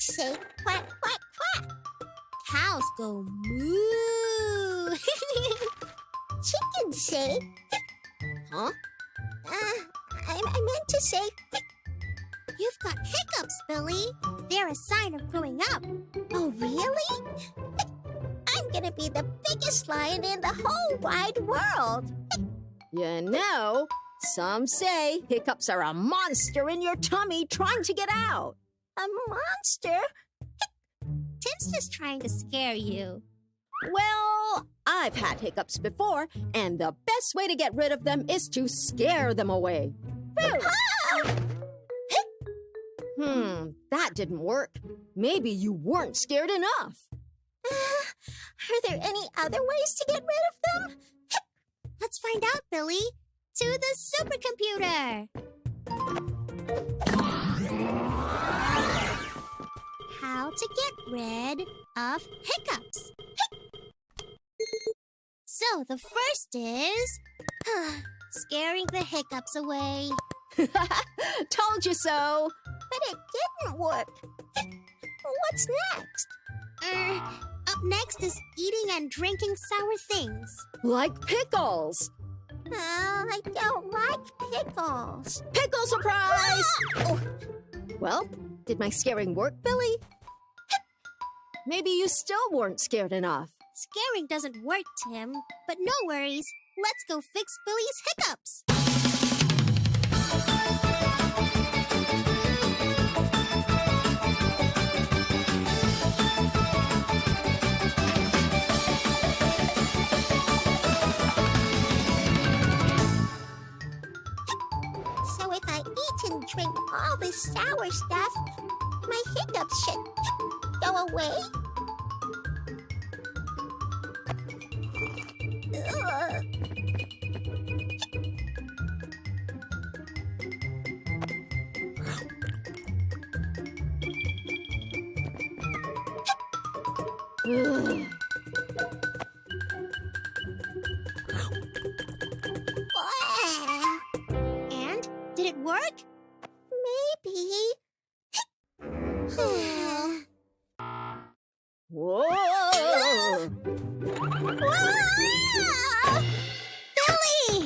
say quack, quack, quack. Cows go moo. Chickens say... Huh? I meant to say... You've got hiccups, Billy. They're a sign of growing up. Oh, really? I'm gonna be the biggest lion in the whole wide world. You know, some say hiccups are a monster in your tummy trying to get out. A monster? Tim's just trying to scare you. Well, I've had hiccups before, and the best way to get rid of them is to scare them away. That didn't work. Maybe you weren't scared enough. Are there any other ways to get rid of them? Let's find out, Billy. To the supercomputer. How to get rid of hiccups. So the first is scaring the hiccups away. Told you so. But it didn't work. What's next? Up next is eating and drinking sour things. Like pickles. Oh, I don't like pickles. Pickle surprise! Oh. Well, did my scaring work, Billy? Maybe you still weren't scared enough. Scaring doesn't work, Tim. But no worries. Let's go fix Billy's hiccups. So if I eat and drink all this sour stuff, my hiccups should go away? Ugh. Ugh. And did it work? Maybe. Whoa! Billy!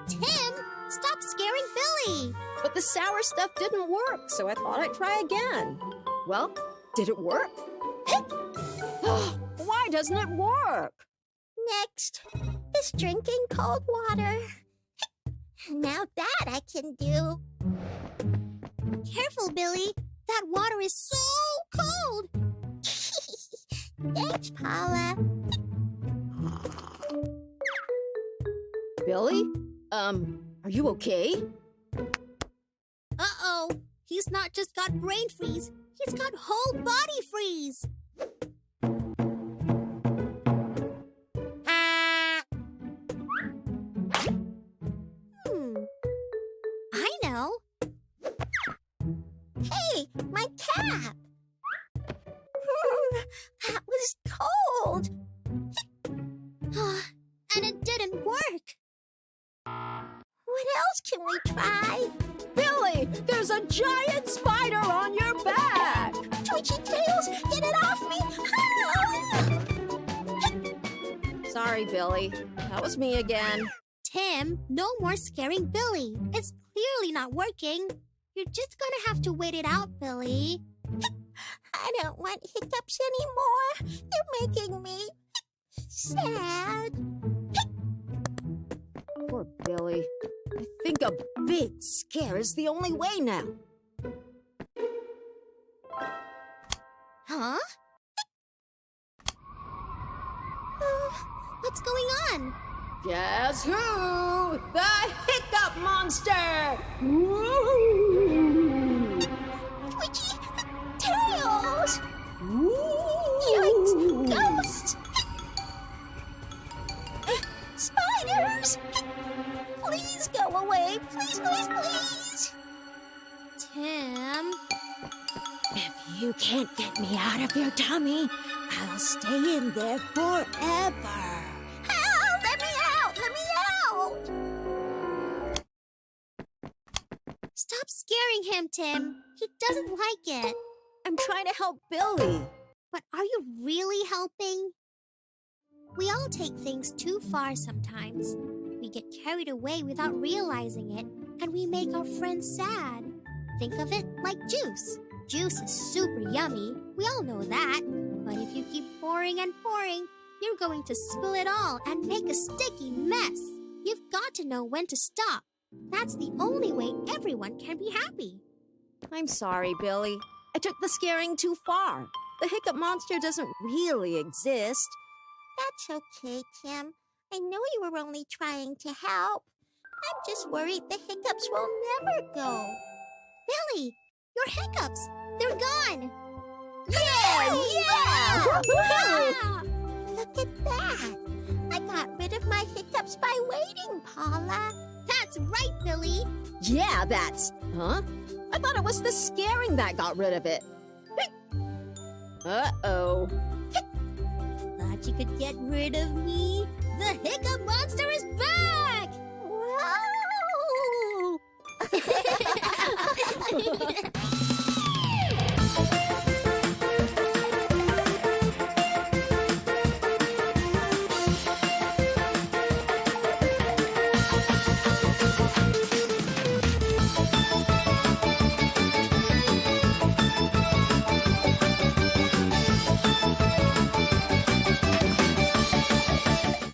Tim, stop scaring Billy. But the sour stuff didn't work, so I thought I'd try again. Well, did it work? Why doesn't it work? Next is drinking cold water. Now that I can do. Careful, Billy. That water is so cold. Thanks, Paula. Billy? Are you okay? Uh-oh. He's not just got brain freeze. He's got whole body freeze. I know. Hey, my cap. That was cold. And it didn't work. What else can we try? Billy, there's a giant spider on your back! Twitchy tails, get it off me! Sorry, Billy. That was me again. Tim, no more scaring Billy. It's clearly not working. You're just gonna have to wait it out, Billy. I don't want hiccups anymore. They're making me sad. Poor Billy. I think a big scare is the only way now. Huh? What's going on? Guess who? The Hiccup Monster! Woo! Twitchy tails! Woo! Yikes! Ghosts! Spiders! Please go away! Please, please, please! Tim? If you can't get me out of your tummy, I'll stay in there forever. Help! Let me out! Let me out! Stop scaring scolding him, Tim. He doesn't like it. I'm trying to help Billy. But are you really helping? We all take things too far sometimes. We get carried away without realizing it, and we make our friends sad. Think of it like juice. Juice is super yummy. We all know that. But if you keep pouring and pouring, you're going to spill it all and make a sticky mess. You've got to know when to stop. That's the only way everyone can be happy. I'm sorry, Billy. I took the scaring too far. The hiccup monster doesn't really exist. That's okay, Tim. I know you were only trying to help. I'm just worried the hiccups will never go. Billy, your hiccups, they're gone. Yeah! Wow! Look at that. I got rid of my hiccups by waiting, Paula. That's right, Billy. Yeah, that's... Huh? I thought it was the scaring that got rid of it. Uh-oh. Thought you could get rid of me? The hiccup monster is back! Wow!